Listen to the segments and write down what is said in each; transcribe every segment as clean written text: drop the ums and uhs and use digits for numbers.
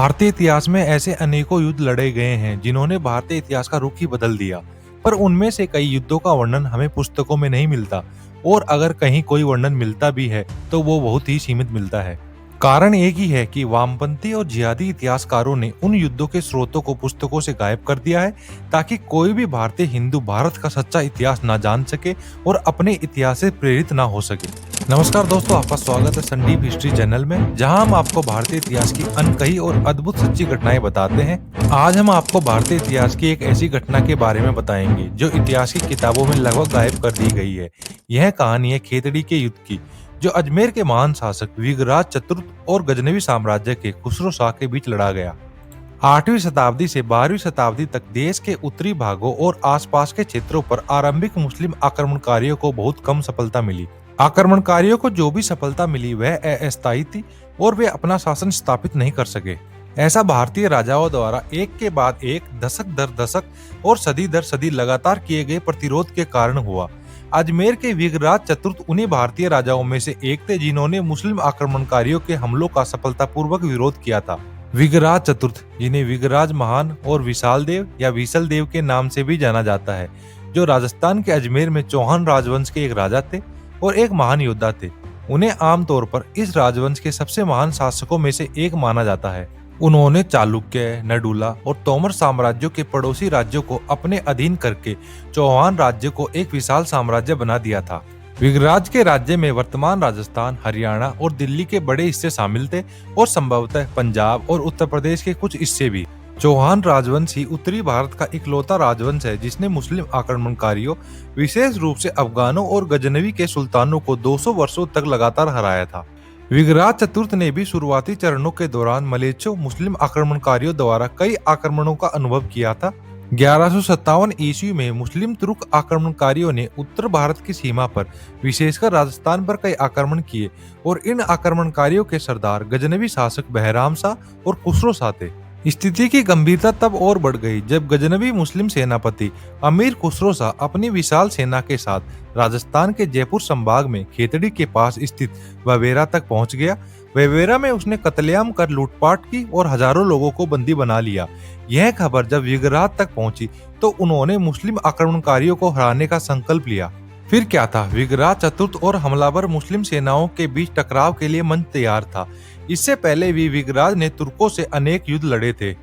भारतीय इतिहास में ऐसे अनेकों युद्ध लड़े गए हैं जिन्होंने भारतीय इतिहास का रुख ही बदल दिया। पर उनमें से कई युद्धों का वर्णन हमें पुस्तकों में नहीं मिलता, और अगर कहीं कोई वर्णन मिलता भी है तो वो बहुत ही सीमित मिलता है। कारण एक ही है कि वामपंथी और जिहादी इतिहासकारों ने उन युद्धों के स्रोतों को पुस्तकों से गायब कर दिया है, ताकि कोई भी भारतीय हिंदू भारत का सच्चा इतिहास ना जान सके और अपने इतिहास से प्रेरित ना हो सके। नमस्कार दोस्तों, आपका स्वागत है संडीप हिस्ट्री चैनल में, जहां हम आपको भारतीय इतिहास की अनकही और अद्भुत सच्ची घटनाएं बताते हैं। आज हम आपको भारतीय इतिहास की एक ऐसी घटना के बारे में बताएंगे जो इतिहास की किताबों में लगभग गायब कर दी गई है। यह कहानी है खेतड़ी के युद्ध की, जो अजमेर के महान शासक विग्रहराज चतुर्थ और गजनवी साम्राज्य के खुसरो शाह के बीच लड़ा गया। 8वीं शताब्दी से 12वीं शताब्दी तक देश के उत्तरी भागों और आसपास के क्षेत्रों पर आरंभिक मुस्लिम आक्रमणकारियों को बहुत कम सफलता मिली। आक्रमणकारियों को जो भी सफलता मिली वह अस्थायी थी और वे अपना शासन स्थापित नहीं कर सके। ऐसा भारतीय राजाओं द्वारा एक के बाद एक, दशक दर दशक और सदी दर सदी लगातार किए गए प्रतिरोध के कारण हुआ। अजमेर के विग्रहराज चतुर्थ उन्हीं भारतीय राजाओं में से एक थे जिन्होंने मुस्लिम आक्रमणकारियों के हमलों का सफलतापूर्वक विरोध किया था। विग्रहराज चतुर्थ, जिन्हें विग्रहराज महान और विशाल देव या विशल देव के नाम से भी जाना जाता है, जो राजस्थान के अजमेर में चौहान राजवंश के एक राजा थे और एक महान योद्धा थे। उन्हें आमतौर पर इस राजवंश के सबसे महान शासकों में से एक माना जाता है। उन्होंने चालुक्य, नडुला और तोमर साम्राज्यों के पड़ोसी राज्यों को अपने अधीन करके चौहान राज्य को एक विशाल साम्राज्य बना दिया था। विग्रहराज के राज्य में वर्तमान राजस्थान, हरियाणा और दिल्ली के बड़े हिस्से शामिल थे, और संभवतः पंजाब और उत्तर प्रदेश के कुछ हिस्से भी। चौहान राजवंश ही उत्तरी भारत का इकलौता राजवंश है जिसने मुस्लिम आक्रमणकारियों, विशेष रूप से अफगानों और गजनवी के सुल्तानों को 200 वर्षों तक लगातार हराया था। विग्रहराज चतुर्थ ने भी शुरुआती चरणों के दौरान मलेच्छो मुस्लिम आक्रमणकारियों द्वारा कई आक्रमणों का अनुभव किया था। 1157 ईस्वी में मुस्लिम तुर्क आक्रमणकारियों ने उत्तर भारत की सीमा पर, विशेषकर राजस्थान पर कई आक्रमण किए, और इन आक्रमणकारियों के सरदार गजनवी शासक बहराम शाह और खुसरो शाह थे। स्थिति की गंभीरता तब और बढ़ गई जब गजनवी मुस्लिम सेनापति अमीर खुसरो शाह अपनी विशाल सेना के साथ राजस्थान के जयपुर संभाग में खेतड़ी के पास स्थित ववेरा तक पहुंच गया। ववेरा में उसने कत्लेआम कर लूटपाट की और हजारों लोगों को बंदी बना लिया। यह खबर जब विग्रहराज तक पहुंची तो उन्होंने मुस्लिम आक्रमणकारियों को हराने का संकल्प लिया। फिर क्या था, विग्रहराज चतुर्थ और हमलावर मुस्लिम सेनाओं के बीच टकराव के लिए मंच तैयार था। इससे पहले भी विग्रहराज ने तुर्कों से अनेक युद्ध लड़े थे।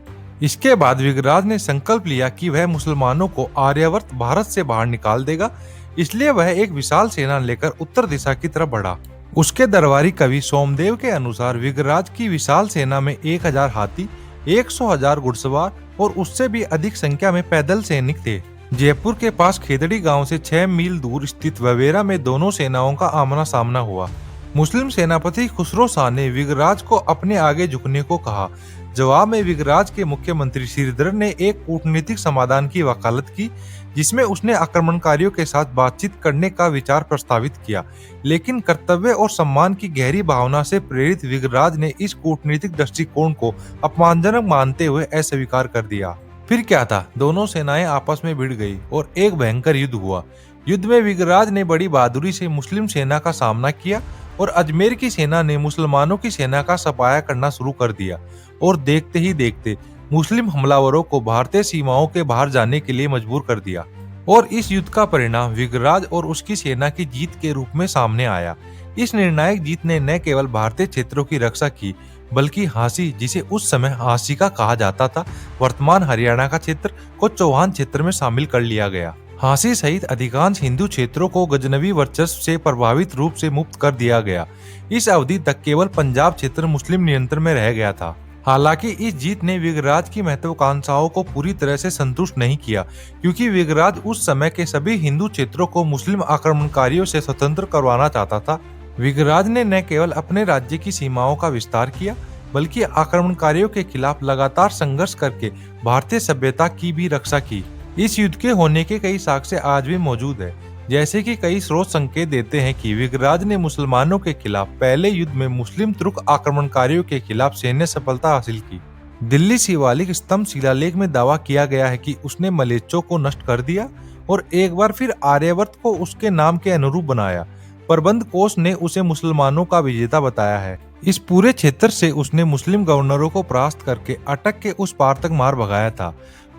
इसके बाद विग्रहराज ने संकल्प लिया कि वह मुसलमानों को आर्यावर्त भारत से बाहर निकाल देगा, इसलिए वह एक विशाल सेना लेकर उत्तर दिशा की तरफ बढ़ा। उसके दरबारी कवि सोमदेव के अनुसार विग्रहराज की विशाल सेना में 1000 हाथी, 100,000 घुड़सवार और उससे भी अधिक संख्या में पैदल सैनिक थे। जयपुर के पास खेतड़ी गांव से 6 मील दूर स्थित ववेरा में दोनों सेनाओं का आमना सामना हुआ। मुस्लिम सेनापति खुसरो शाह ने विग्रहराज को अपने आगे झुकने को कहा। जवाब में विग्रहराज के मुख्यमंत्री श्रीधर ने एक कूटनीतिक समाधान की वकालत की, जिसमें उसने आक्रमणकारियों के साथ बातचीत करने का विचार प्रस्तावित किया। लेकिन कर्तव्य और सम्मान की गहरी भावना से प्रेरित विग्रहराज ने इस कूटनीतिक दृष्टिकोण को अपमानजनक मानते हुए अस्वीकार कर दिया। फिर क्या था, दोनों सेनाएं आपस में भिड़ गई और एक भयंकर युद्ध हुआ। युद्ध में विग्रहराज ने बड़ी बहादुरी से मुस्लिम सेना का सामना किया और अजमेर की सेना ने मुसलमानों की सेना का सफाया करना शुरू कर दिया, और देखते ही देखते मुस्लिम हमलावरों को भारतीय सीमाओं के बाहर जाने के लिए मजबूर कर दिया। और इस युद्ध का परिणाम विग्रहराज और उसकी सेना की जीत के रूप में सामने आया। इस निर्णायक जीत ने न केवल भारतीय क्षेत्रों की रक्षा की, बल्कि हांसी, जिसे उस समय हांसीका कहा जाता था, वर्तमान हरियाणा का क्षेत्र, को चौहान क्षेत्र में शामिल कर लिया गया। हांसी सहित अधिकांश हिंदू क्षेत्रों को गजनवी वर्चस्व से प्रभावित रूप से मुक्त कर दिया गया। इस अवधि तक केवल पंजाब क्षेत्र मुस्लिम नियंत्रण में रह गया था। हालांकि इस जीत ने विग्रहराज की महत्वाकांक्षाओं को पूरी तरह से संतुष्ट नहीं किया, क्योंकि विग्रहराज उस समय के सभी हिंदू क्षेत्रों को मुस्लिम आक्रमणकारियों से स्वतंत्र करवाना चाहता था। विग्रहराज ने न केवल अपने राज्य की सीमाओं का विस्तार किया, बल्कि आक्रमणकारियों के खिलाफ लगातार संघर्ष करके भारतीय सभ्यता की भी रक्षा की। इस युद्ध के होने के कई साक्ष्य आज भी मौजूद है, जैसे कि कई स्रोत संकेत देते हैं कि विग्रहराज ने मुसलमानों के खिलाफ पहले युद्ध में मुस्लिम तुर्क आक्रमणकारियों के खिलाफ सैन्य सफलता हासिल की। दिल्ली शिवालिक स्तंभ शिलालेख में दावा किया गया है कि उसने मलेच्छों को नष्ट कर दिया और एक बार फिर आर्यावर्त को उसके नाम के अनुरूप बनाया। प्रबंध कोश ने उसे मुसलमानों का विजेता बताया है। इस पूरे क्षेत्र से उसने मुस्लिम गवर्नरों को परास्त करके अटक के उस पार तक मार भगाया था।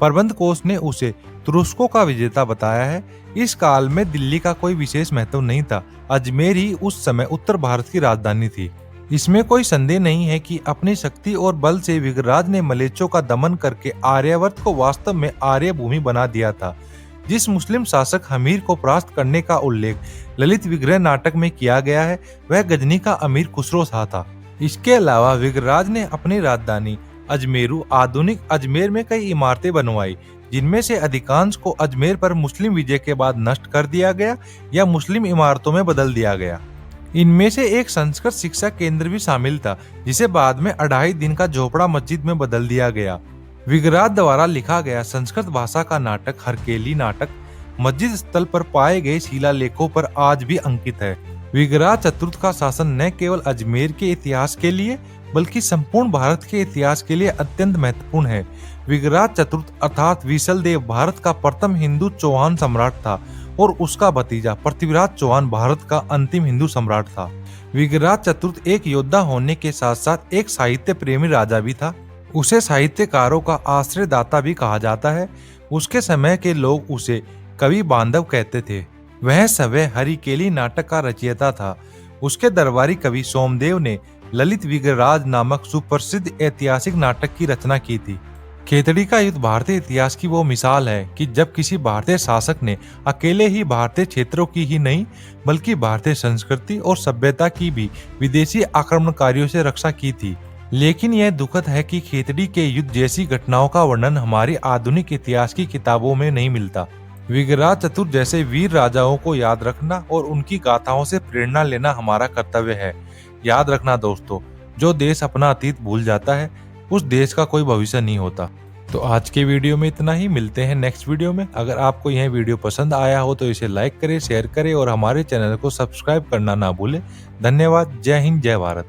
प्रबंध कोश ने उसे तुरुस्कों का विजेता बताया है। इस काल में दिल्ली का कोई विशेष महत्व नहीं था। अजमेर ही उस समय उत्तर भारत की राजधानी थी। इसमें कोई संदेह नहीं है कि अपनी शक्ति और बल से विग्रहराज ने मलेच्चों का दमन करके आर्यावर्त को वास्तव में आर्य भूमि बना दिया था। जिस मुस्लिम शासक हमीर को परास्त करने का उल्लेख ललित विग्रह नाटक में किया गया है, वह गजनी का अमीर खुसरो शाह था। इसके अलावा विग्रहराज ने अपनी राजधानी अजमेरू आधुनिक अजमेर में कई इमारतें बनवाई, जिनमें से अधिकांश को अजमेर पर मुस्लिम विजय के बाद नष्ट कर दिया गया या मुस्लिम इमारतों में बदल दिया गया। इनमें से एक संस्कृत शिक्षा केंद्र भी शामिल था, जिसे बाद में 2.5 दिन का झोपड़ा मस्जिद में बदल दिया गया। विग्रहराज द्वारा लिखा गया संस्कृत भाषा का नाटक हरकेली नाटक मस्जिद स्थल पर पाए गए शिलालेखों पर आज भी अंकित है। विग्रहराज चतुर्थ का शासन न केवल अजमेर के इतिहास के लिए बल्कि संपूर्ण भारत के इतिहास के लिए अत्यंत महत्वपूर्ण है। विग्रहराज चतुर्थ अर्थात विशलदेव भारत का प्रथम हिंदू चौहान सम्राट था और उसका भतीजा पृथ्वीराज चौहान भारत का अंतिम हिंदू सम्राट था। विग्रहराज चतुर्थ एक योद्धा होने के साथ साथ एक साहित्य प्रेमी राजा भी था। उसे साहित्यकारों का आश्रयदाता भी कहा जाता है। उसके समय के लोग उसे कवि बांधव कहते थे। वह समय हरिकेली नाटक का रचयिता था। उसके दरबारी कवि सोमदेव ने ललित विग्रहराज नामक सुप्रसिद्ध ऐतिहासिक नाटक की रचना की थी। खेतड़ी का युद्ध भारतीय इतिहास की वो मिसाल है कि जब किसी भारतीय शासक ने अकेले ही भारतीय क्षेत्रों की ही नहीं बल्कि भारतीय संस्कृति और सभ्यता की भी विदेशी आक्रमणकारियों से रक्षा की थी। लेकिन यह दुखद है कि खेतड़ी के युद्ध जैसी घटनाओं का वर्णन हमारे आधुनिक इतिहास की किताबों में नहीं मिलता। विग्रहराज चतुर्थ जैसे वीर राजाओं को याद रखना और उनकी गाथाओं से प्रेरणा लेना हमारा कर्तव्य है। याद रखना दोस्तों, जो देश अपना अतीत भूल जाता है उस देश का कोई भविष्य नहीं होता। तो आज के वीडियो में इतना ही, मिलते हैं नेक्स्ट वीडियो में। अगर आपको यह वीडियो पसंद आया हो तो इसे लाइक करें, शेयर करें और हमारे चैनल को सब्सक्राइब करना ना भूलें। धन्यवाद। जय हिंद, जय भारत।